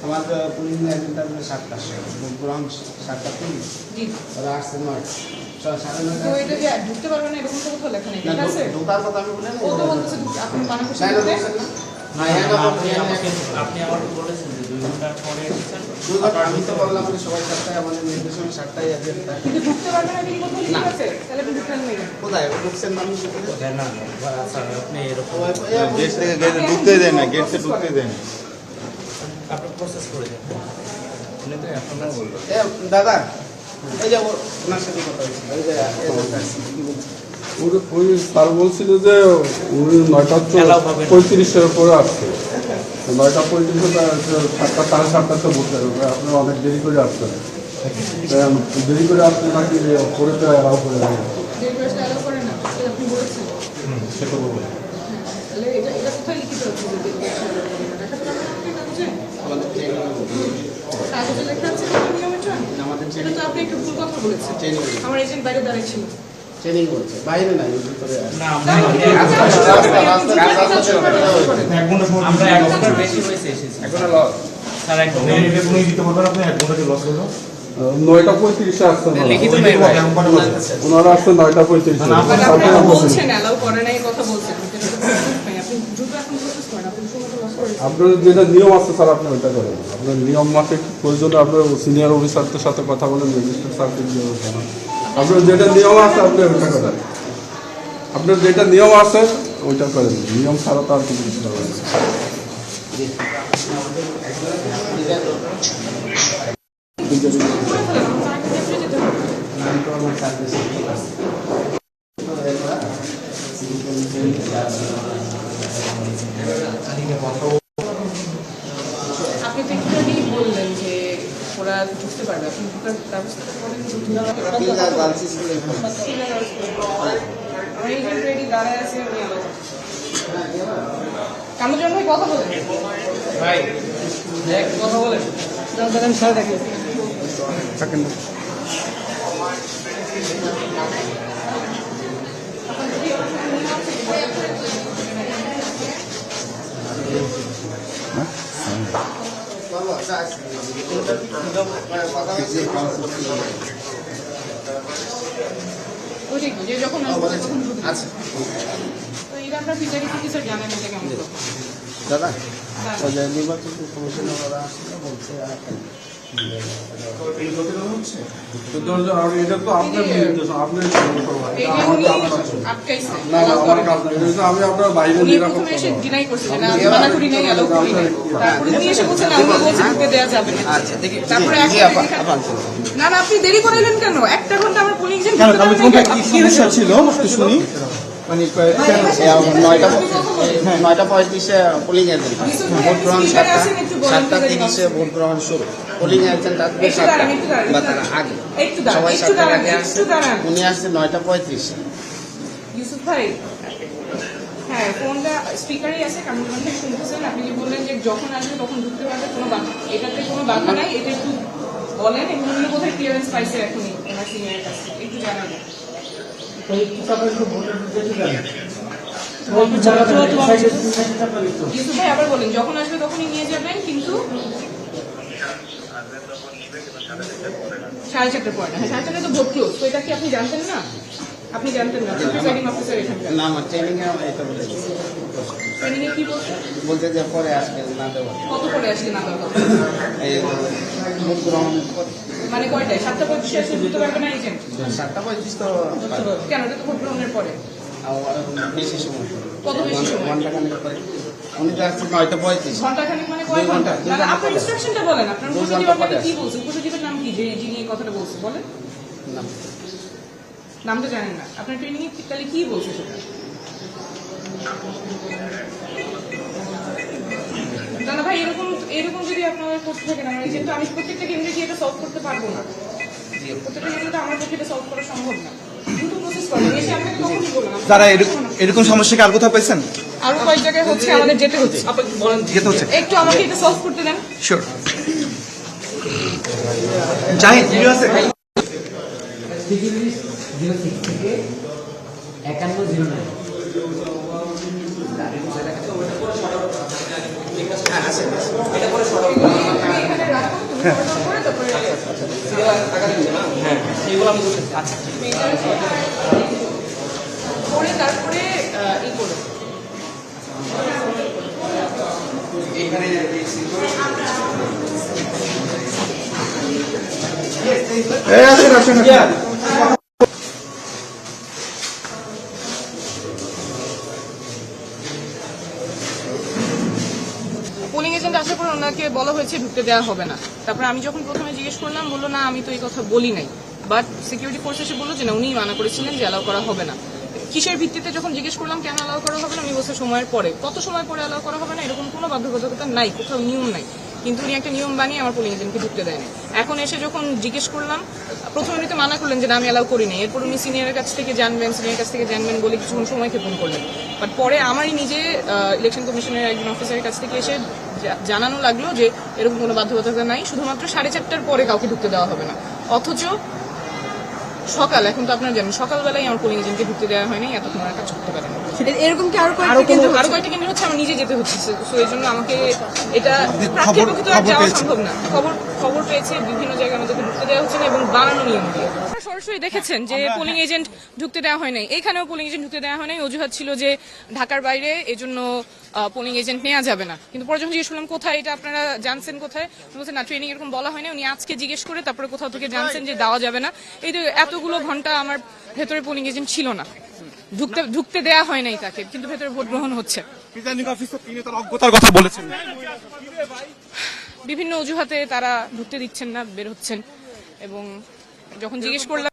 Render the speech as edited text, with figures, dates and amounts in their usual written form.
আমার police agent আসবে 7টা, ground 7টা-30 ওরা আসছে 9টা, 9:30। তো এটা যে ঢুকতে পারবে না এরকম তো কোথাও লেখা নেই, ঠিক আছে? ঢোকার কথা আমি বলি না, ও তো বলতেছে আপনি মানা করছেন না, ঢুকতে। না, আপনি আমাকে বলেছেন যে 2 ঘন্টা পরে এসেছেন। আমি তো বললাম যে সবাই 7টায়, আমাদের নির্দেশন 7টায় এজেন্ট থাকে। কিন্তু ঢুকতে পারবে না কি বলতে, ঠিক আছে? তাহলে আপনি ঢুকতে নেই। কোথায় ঢুকছেন মানুষ? না স্যার, আপনি এরকম গেট থেকে গেটে ঢুকতেই দেয় না, গেট থেকে ঢুকতেই দেয় না। আপনি প্রসেস করে দেন। উনি তো এখনো বললো দাদা, এই যে ওনার সাথে কথা হয়েছিল, এই যে এজেন্ট আসছে, কি বলছে? ওই স্যার বলছিল যে উনি 9:35-এর পরে আসছে, 9:35 7টা 7:30 বলতে হবে। আপনারা অনেক দেরি করে আসছেন, দেরি করে আসছেন নাকি পরে তো অ্যালাউ করে না? দেরি করে অ্যালাউ করে না, সেটা আপনি বলেছেন। সেটা বলবো। তাহলে এটা কোথায় লিখিত আছে যে দেরি করে অ্যালাউ করে না? দেখাতে পারবেন আপনি কাগজে? আমাদের কাগজে লেখা আছে নিয়মের জন্য? আমাদের সেটা তো আপনি একটু ভুল কথা বলেছেন। ট্রেনিং আমার এজেন্ট বাইরে দাঁড়িয়ে ছিল। ট্রেনিং করছে, বাইরে নাই, ভিতরে আছে। না, না, আমরা 1 ঘন্টার বেশি হয়েছে এসেছি। এখনো লস। স্যার 1 ঘন্টা 9:35-এ আসছেন লিখিত মেইল ভাই। ওনারা আসছেন 9:35-এ। আপনারা বলছেন অ্যালাউ করে না, এই কথা বলছেন। আপনি দ্রুত এখন প্রসেস করেন, আপনি সময় তো লস করেছেন। আপনার যেটা নিয়ম আছে স্যার, আপনি ওইটা করেন। আপনার নিয়ম মাফিক প্রয়োজনে আপনার সিনিয়র অফিসারদের সাথে কথা বলেন, রেজিস্ট্রার স্যারকে দিয়ে জানান। আপনার যেটা নিয়ম আছে আপনি ওইটা করেন। আপনার যেটা নিয়ম আছে ওইটা করেন, নিয়ম ছাড়া তো আর কিছু করতে পারবেন না। আপনি তো একটু আগেই বললেন যে ওরা ঢুকতে পারবে, আপনি ঢুকার ব্যবস্থাটা করেন। আমার এজেন্ট রেডি দাঁড়ায় আছে, উনি আলো কামুজন ভাই কথা বলেন ভাই দেখ কথা বলেন। দাঁড়ান স্যার দেখেন যে যখন আসবে তখন ঢুকবে। আচ্ছা তো এটা আমরা বিচারিক অফিসার জানেন এটা কেমন কথা। দাদা, ওই যে নির্বাচন কমিশনের ওরা আসলে বলছে এটা তো আপনার নির্দেশন, আপনার আটকাইছে না না আমার কাজ না, এটা আমি আপনার বাইরে উনি নিরাপদ প্রথমে এসে করবো। ডিনাই করছে যে না মানা করি নাই, অ্যালাউ করি নাই। তারপরে উনি এসে বলছেন না, উনি বলছেন ঢুকতে দেওয়া যাবে না। আচ্ছা দেখি তারপরে জি এখন আপা না না আপনি দেরি করাইলেন কেন? 1টা ঘন্টা আমার পুলিশ ছিল শুনি মানে 9:35-এ পোলিং এজেন্ট, ভোট গ্রহণ 7:30-এ ভোট গ্রহণ শুরু। পোলিং এজেন্ট আসবে 7টা বা তার আগে, একটু দাঁড়ান, সবাই একটু 7টার দাঁড়ান, আগে আসছে, একটু দাঁড়ান। উনি আসছে 9:35-এ। ইউসুফ ভাই, হ্যাঁ ফোনটা স্পিকারই আছে, কেমন ভাই শুনতেছেন? আপনি যে বললেন যে যখন আসবে তখন ঢুকতে পারবে, কোনো বাধা, এটাতে কোনো বাধা নাই, এটা একটু বলেন। এবং উনি কোথায় ক্লিয়ারেন্স পাইছে এখনই ওনার সিনিয়রের কাছ থেকে, একটু জানাবেন। ইউসুফ ভাই আবার বলেন, যখন আসবে তখনই নিয়ে যাবেন, কিন্তু 4:30 পরে না। হ্যাঁ 4:30 তো ভোট ক্লোজ, তো এটা কি আপনি জানতেন না? আপনি জানতেন না? প্রিসাইডিং অফিসার এখানকার না আমার ট্রেনিংয়ে এটা বলে দিচ্ছে। ট্রেনিং এ কি বলছেন? বলতে যে পরে আসবে না দেওয়া, কত পরে আসলে না দরকার? এই ভোট গ্রহণ মানে কয়টায়? 7:25 আসলে ঢুকতে পারবে না এজেন্ট? 7:35 তো কেন? এটা তো ভোট গ্রহণের পরে। বেশি সময়, কত বেশি সময়? ঘন্টাখানেক পরে। উনি তো আসছে 9:35। ঘন্টাখানেক মানে কয় 2 ঘন্টা, ঘন্টা? 2 না, না, ঘন্টা আপনার পরে। ইনস্ট্রাকশনটা বলেন, আপনার 2 উপসচিব ঘন্টা আপনাকে পরে কি বলছে? উপসচিবের নাম কি, যে যিনি এই কথাটা বলছে বলেন? নাম তো জানেন না। আপনার ট্রেনিং এ তাহলে কি বলছে সেটা? না না ভাই, এরকম এরকম যদি আপনারা করতে থাকেন, আমার এজেন্ট, আমি প্রত্যেকটা কেন্দ্রে গিয়ে এটা সলভ করতে পারবো না। প্রত্যেকটা কেন্দ্রে আমার পক্ষে এটা সলভ করা সম্ভব না। কিন্তু প্রসেস করেন, এসে আপনাকে কখনই বললাম যারা এরকম সমস্যা কি আর কোথাও পেয়েছেন? আরো কয়েক জায়গায় হচ্ছে, আমাদের যেতে হচ্ছে। যেতে হচ্ছে। একটু আমাকে এটা সলভ করতে দেন। শিওর। জাহিদ ভিডিও আছে? 06 থেকে 5109 হ্যাঁ আছে, এটা পরে সরব। করে তারপরে হ্যাঁ এইগুলো আমি বলছি আচ্ছা করে তারপরে ই করো। পোলিং এজেন্ট আসার পর ওনাকে বলা হয়েছে ঢুকতে দেওয়া হবে না। তারপরে আমি যখন প্রথমে জিজ্ঞেস করলাম বললো না আমি তো এই কথা বলি নাই, বাট সিকিউরিটি ফোর্স এসে বললো যে না উনিই মানা করেছিলেন যে অ্যালাউ করা হবে না। কিসের ভিত্তিতে যখন জিজ্ঞেস করলাম কেন অ্যালাউ করা হবে না, আমি বলছি সময়ের পরে। কত সময় পরে অ্যালাউ করা হবে না এরকম কোনো বাধ্যবাধকতা নাই, কোথাও নিয়ম নাই, কিন্তু উনি একটা নিয়ম বানিয়ে আমার পোলিং এজেন্টকে ঢুকতে দেয়নি। এখন এসে যখন জিজ্ঞেস করলাম প্রথমে উনি তো মানা করলেন যে না আমি অ্যালাউ করিনি, এরপর উনি সিনিয়রের কাছ থেকে জানবেন বলে কিছুক্ষণ সময় ক্ষেপণ করলেন। বাট পরে আমারই নিজে ইলেকশন কমিশনের একজন অফিসারের কাছ থেকে এসে জানানো লাগলো যে এরকম কোনো বাধ্যবাধকতা নাই, শুধুমাত্র 4:30টার পরে কাউকে ঢুকতে দেওয়া হবে না। অথচ সকাল, এখন তো আপনারা জানেন সকালবেলায় আমার পোলিং এজেন্টকে ঢুকতে দেওয়া হয়নি, এতক্ষণ আর কাজ করতে পারেন। এরকম কি আরো আরো কয়েকটা কেন্দ্র হচ্ছে, আমার নিজে যেতে হচ্ছে, তো এই জন্য আমাকে এটা প্রাথমিকত আর যাওয়া সম্ভব না। খবর পেয়েছে বিভিন্ন জায়গায় আমাদেরকে ঢুকতে দেওয়া হচ্ছে না এবং বানানো নিয়ম দিয়ে। সরাসরি দেখেছেন যে পোলিং এজেন্ট ঢুকতে দেওয়া হয় নাই, এখানেও পোলিং এজেন্ট ঢুকতে দেওয়া হয় নাই। অজুহাত ছিল যে ঢাকার বাইরে, এজন্য পোলিং এজেন্ট নেওয়া যাবে না। কিন্তু পরে যখন জিজ্ঞেস করলাম কোথায়, এটা আপনারা জানছেন কোথায়, বলছেন না ট্রেনিং এরকম বলা হয় না। উনি আজকে জিজ্ঞেস করে তারপরে কোথাও থেকে জানছেন যে দেওয়া যাবে না। এই তো এতগুলো ঘন্টা আমার ভেতরে পোলিং এজেন্ট ছিল না, ঢুকতে দেওয়া হয় নাই তাকে, কিন্তু ভেতরে ভোট গ্রহণ হচ্ছে। প্রিসাইডিং অফিসার তিনি তার অজ্ঞতার কথা বলেছেন। বিভিন্ন অজুহাতে তারা ঢুকতে দিচ্ছেন না, বের হচ্ছেন। এবং যখন জিজ্ঞেস করলাম